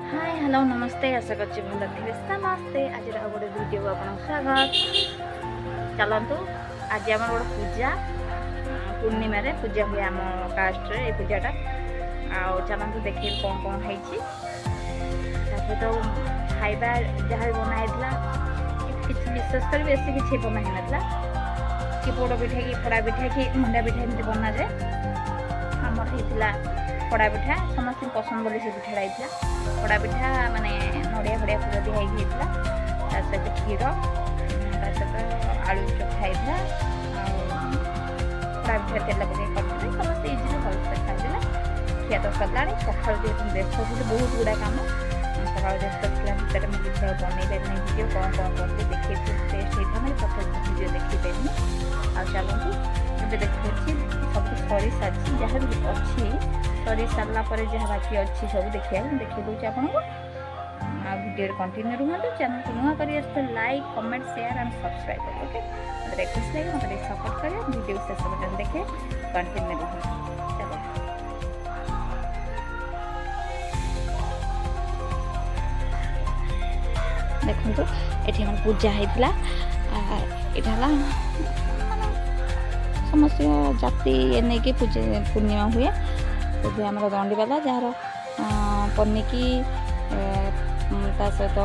Hi hello नमस्ते आशा करছি ଭଲ ଥିବେ ସମସ୍ତେ ଆଜିର ଆଉ ଗୋଟେ ଭିଡ଼ିଓକୁ ଆପଣଙ୍କୁ ସ୍ୱାଗତ। ଚାଲନ୍ତୁ ଆଜି ଆମର ଗୋଟେ ପୂଜା ପୂର୍ଣ୍ଣିମାରେ ପୂଜା ହୁଏ ଆମ କାଷ୍ଟରେ এই ପୂଜାଟା। ଆଉ ଚାଲନ୍ତୁ ଦେଖିବେ କ'ଣ କ'ଣ ହେଇଛି। ତା ସହିତ ଖାଇବା ଯାହା ବି ବନା ହେଇଥିଲା କିଛି ବିଶେଷ କରି ବେଶୀ କିଛି ବନା ହେଇନଥିଲା। କି ପୋଡ଼ ପିଠା କି ପୋଡ଼ା ପିଠା କି ମଣ୍ଡା ପିଠା ଏମିତି ବନାଯାଏ। ଆମର ହେଇଥିଲା ପୋଡ଼ା ପିଠା, ସମସ୍ତଙ୍କୁ ପସନ୍ଦ ବୋଲି ସେ ପିଠାଟା ହେଇଥିଲା। ପୋଡ଼ା ପିଠା ମାନେ ନଡ଼ିଆ ଫଡ଼ିଆ ପୁର ଦିଆ ହେଇକି ହେଇଥିଲା। ତା ସହିତ କ୍ଷୀର, ତା ସହିତ ଆଳୁ ଚକଟା ହେଇଥିଲା। ଆଉ ପୋଡ଼ା ପିଠା ତେଲ ପକେଇ କରିଥିଲେ। ସମସ୍ତେ ଇଜିଲି ଭଲସେ ଖାଇଦେଲେ। ଖିଆ ତ ସରିଲାଣି। ସକାଳୁ ଯେହେତୁ ବ୍ୟସ୍ତ ଥିଲି, ବହୁତ ଗୁଡ଼ା କାମ ସକାଳୁ ବ୍ୟସ୍ତ ଥିଲା ଭିତରେ ମୁଁ କିଛି ଆଉ ବନେଇ ପାରିନି ଭିଡ଼ିଓ। କ'ଣ କରିଲି ଦେଖେଇଥିଲି, ଟେଷ୍ଟ ହେଇଥାନ୍ତା ପ୍ରତ୍ୟେକ ଭିଡ଼ିଓ ଦେଖେଇ ପାରିନି। ଆଉ ଚାଲନ୍ତୁ ଏବେ ଦେଖେଇଛି ସବୁ ସରି ସାରିଛି। ଯାହା ବି ଅଛି ସରି ସାରିଲା ପରେ ଯାହା ବାକି ଅଛି ସବୁ ଦେଖିବାକୁ ମୁଁ ଦେଖେଇ ଦେଉଛି ଆପଣଙ୍କୁ। ଆଉ ଭିଡ଼ିଓରେ କଣ୍ଟିନ୍ୟୁ ରୁହନ୍ତୁ। ଚ୍ୟାନେଲକୁ ନୂଆ କରି ଆସିଥିଲେ like comment share and subscribe କରିବେ। ଓକେ, ମୋତେ ରିକ୍ୱେଷ୍ଟ ଲାଗେ, ମୋତେ ଟିକେ ସପୋର୍ଟ କରିବେ। ଭିଡ଼ିଓ ଶେଷ ପର୍ଯ୍ୟନ୍ତ ଦେଖେ, କଣ୍ଟିନ୍ୟୁ ରୁହନ୍ତୁ। ଚାଲ ଦେଖନ୍ତୁ ଏଠି ଆମର ପୂଜା ହେଇଥିଲା। ଏଇଟା ହେଲା ସମସ୍ତ ଜାତି ନେଇକି ପୂର୍ଣ୍ଣିମା ହୁଏ। ଏବେ ଆମର ଦଣ୍ଡିବାଲା ଯାହାର ପନିକି ତା ସହିତ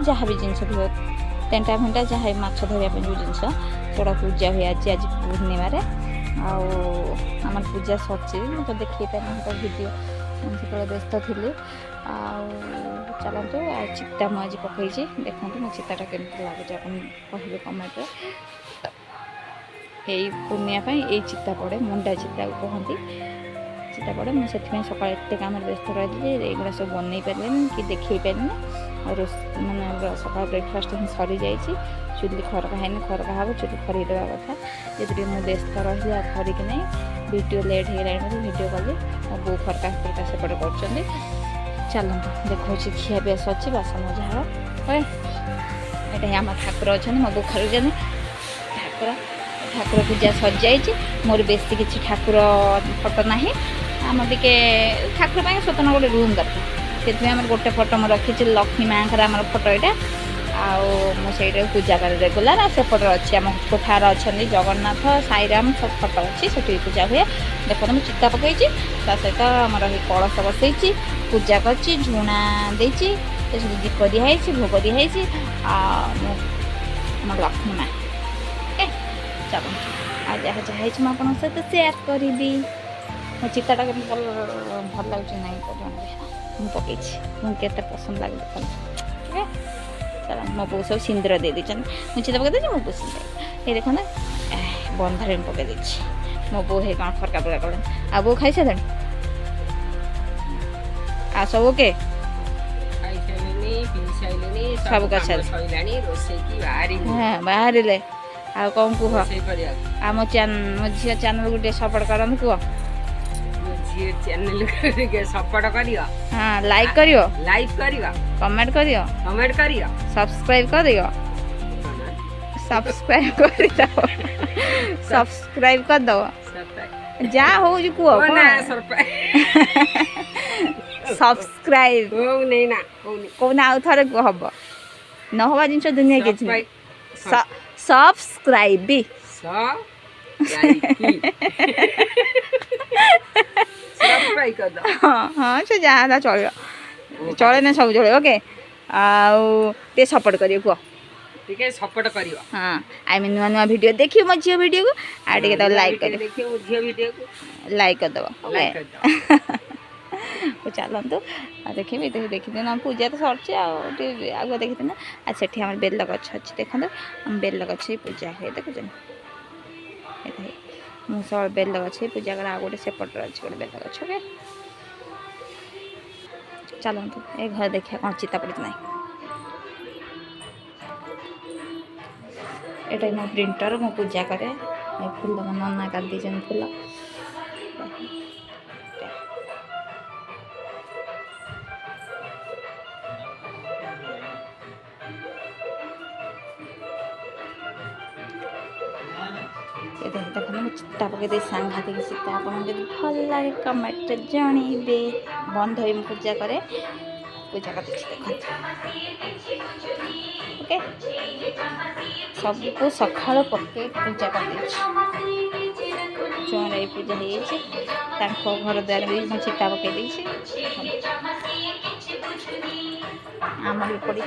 ଯାହା ବି ଜିନିଷ ବି ତେଣ୍ଟା ଫେଣ୍ଟା ଯାହା ମାଛ ଧରିବା ପାଇଁ ଯେଉଁ ଜିନିଷ ସେଗୁଡ଼ା ପୂଜା ହୁଏ ଆଜି ପୂର୍ଣ୍ଣିମାରେ। ଆଉ ଆମର ପୂଜା ସରିଛି, ମୁଁ ତ ଦେଖେଇ ପାରିନି ତ ଭିଡ଼ିଓ, ସେତେବେଳେ ବ୍ୟସ୍ତ ଥିଲି। ଆଉ ଚାଲନ୍ତୁ ଆଉ ଚିତା ମୁଁ ଆଜି ପକାଇଛି, ଦେଖନ୍ତୁ ମୋ ଚିତାଟା କେମିତି ଲାଗୁଛି ଆପଣ କହିବେ କମେଣ୍ଟରେ। ଏଇ ପୂର୍ଣ୍ଣିମା ପାଇଁ ଏଇ ଚିତା ପଡ଼େ, ମୁଣ୍ଡା ଚିତାକୁ କହନ୍ତି, ଚିତା ପଡ଼େ। ମୁଁ ସେଥିପାଇଁ ସକାଳେ ଏତେ କାମରେ ବ୍ୟସ୍ତ ରହିଲି ଯେ ଏଇଗୁଡ଼ା ସବୁ ବନେଇ ପାରିଲିନି କି ଦେଖେଇ ପାରିନି। ଆଉ ମାନେ ସକାଳ ବ୍ରେକଫାଷ୍ଟ ହିଁ ସରିଯାଇଛି। ଚୁଲି ଖରକା ହେଇନି, ଖରକା ହେବ, ଚୁଲି ଖରିକି ଦେବା କଥା। ଯେହେତୁ ମୁଁ ବ୍ୟସ୍ତ ରହିଲି ଆଉ ଖରିକି ନାହିଁ, ଭିଡ଼ିଓ ଲେଟ୍ ହେଇଗଲାଣି ବୋଲି ଭିଡ଼ିଓ କଲି। ମୋ ବୋଉ ଖରକା ସେପଟେ କରୁଛନ୍ତି। ଚାଲନ୍ତୁ ଦେଖାଉଛି ଖିଆ ପିଆ ସରିଛି, ବାସନ ମଜା ହେବ। ଏଇଟା ହିଁ ଆମ ଠାକୁର ଅଛନ୍ତି, ମୋ ବୋଉ ଖରୁଛନ୍ତି। ଠାକୁର ପୂଜା ସରିଯାଇଛି। ମୋର ବେଶୀ କିଛି ଠାକୁର ଫଟୋ ନାହିଁ। ଆମର ଟିକେ ଠାକୁର ପାଇଁ ସ୍ୱତନ୍ତ୍ର ଗୋଟେ ରୁମ୍ ଦରକାର, ସେଥିପାଇଁ ଆମର ଗୋଟେ ଫଟୋ ମୁଁ ରଖିଛି, ଲକ୍ଷ୍ମୀ ମାଆଙ୍କର ଆମର ଫଟୋ ଏଇଟା। ଆଉ ମୁଁ ସେଇଟାକୁ ପୂଜା କରେ ରେଗୁଲାର। ଆଉ ସେପଟରେ ଅଛି ଆମ କୋଠାର ଅଛନ୍ତି ଜଗନ୍ନାଥ, ସାଇରାମ ସବୁ ଫଟୋ ଅଛି, ସେଠି ପୂଜା ହୁଏ। ଦେଖନ୍ତୁ ମୁଁ ଚିତା ପକାଇଛି, ତା ସହିତ ଆମର ଏଇ କଳସ ବସେଇଛି, ପୂଜା କରିଛି, ଝୁଣା ଦେଇଛି, ଏସବୁ ଦୀପ ଦିଆହେଇଛି, ଭୋଗ ଦିଆହେଇଛି। ଆଉ ଆମର ଲକ୍ଷ୍ମୀ ମା ଚାଲ ଆଉ ଯାହା ଯାହା ହେଇଛି ମୁଁ ଆପଣଙ୍କ ସହିତ ସେୟାର କରିବି। ମୋ ଚିତାଟା କେମିତି ଭଲ ଲାଗୁଛି ନାହିଁ ମୁଁ ପକେଇଛି, ମୁଁ କେତେ ପସନ୍ଦ ଲାଗୁଛି ଭଲ। ଠିକ୍ ଅଛି, ଚାଲ ମୋ ବୋଉ ସବୁ ସିନ୍ଦୁର ଦେଇ ଦେଇଛନ୍ତି। ମୁଁ ଚିତା ପକେଇ ଦେଇଛି, ମୋ ବୋଉ ସିନ୍ଦୁର ଏଇ ଦେଖନ୍ତୁ ବନ୍ଧାରେ ମୁଁ ପକେଇ ଦେଇଛି। ମୋ ବୋଉ ହେଇ କ'ଣ ଖରକା ପକା କଲେଣି। ଆଉ ବୋଉ ଖାଇସାରିଲାଣି? ଆଉ ସବୁ ଓକେ, ସବୁ କରିସାରିଲାଣି, ବାହାରିଲେ। ଆଉ କ'ଣ କୁହ? ଆମ ମୋ ଝିଅ ଚ୍ୟାନେଲକୁ ଟିକେ ସପୋର୍ଟ କରନ୍ତୁ, କୁହ। ସପୋର୍ଟ କରିବ, ହଁ ଲାଇକ୍ କରିବ, କମେଣ୍ଟ କରିବ, ସବସ୍କ୍ରାଇବ୍ କରିବ, ସବସ୍କ୍ରାଇବ୍ କରିଦବ। ଯାହା ହଉଛି କୁହ, ସବସ୍କ୍ରାଇବ୍ କହୁନା, ଆଉ ଥରେ କୁହ, ହବ ନ ହବା ଜିନିଷ ଦୁନିଆ କିଛି ନାହିଁ। ସବସ୍କ୍ରାଇବ୍ ହଁ ସେ ଯାହା ଚଳିବ, ଚଳେ ନା ସବୁ ଚଳିବ। ଓକେ, ଆଉ ଟିକେ ସପୋର୍ଟ କରିବ, କୁହ ଟିକେ ସପୋର୍ଟ କରିବ। ହଁ ଆମେ ନୂଆ ନୂଆ ଭିଡ଼ିଓ ଦେଖିବ ମୋ ଝିଅ ଭିଡ଼ିଓକୁ, ଆଉ ଟିକେ ତାକୁ ଲାଇକ୍ କରିବ, ଲାଇକ୍ କରିଦେବ। ଚାଲନ୍ତୁ ଆଉ ଦେଖିବି, ଦେଖିଦିନ ଆମ ପୂଜା ତ ସରିଛି, ଆଉ ଟିକେ ଆଗୁଆ ଦେଖିଦିନ। ଆଉ ସେଠି ଆମର ବେଲ ଗଛ ଅଛି, ଦେଖନ୍ତୁ ଆମ ବେଲ ଗଛ ହିଁ ପୂଜା ହୁଏ, ଦେଖୁଛନ୍ତି। ମୁଁ ସବୁ ବେଲ ଗଛ ହିଁ ପୂଜା କରେ। ଆଉ ଗୋଟେ ସେପଟରେ ଅଛି ଗୋଟେ ବେଲ ଗଛ। ଓକେ, ଚାଲନ୍ତୁ ଏ ଘରେ ଦେଖିବା କ'ଣ ଚିତା ପଡ଼ିଛି ନାହିଁ। ଏଇଟା ମୋ ପ୍ରିଣ୍ଟର, ମୁଁ ପୂଜା କରେ। ଏ ଫୁଲ ମୋ ନନା କାଟି ଦେଇଛନ୍ତି ଫୁଲ। ये देखते मुझे चिता पकई सांघातिक चिता आप भल लगे कमेंट जनइबे बंद हो पूजा करे पूजा कर देखते ओके सबको सखा पके पूजा कर चौराई पूजा हो घर द्वार भी मैं चिता पकई आम भी पड़ी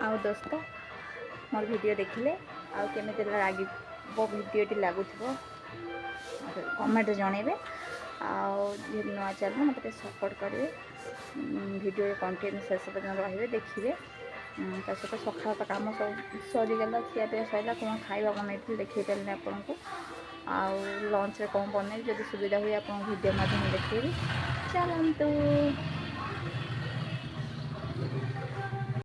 आउ दोस्त मोर वीडियो देखिले आउ केमिति लगे वीडियोटी लगुथिबो कमेंट जनइबे आउ नुआ चैनल मत सपोर्ट करेंगे वीडियो कंटिन्यू शेष पर्यटन रही देखिए ता सहित सकाल तो कम सब सरीगला खिया पिया सरला कौन खाଇବା बनई देखी पारे आपको आउ लंच रे कौन बनई जब सुविधा हुए आप वीडियो माध्यम देखिए चलतु।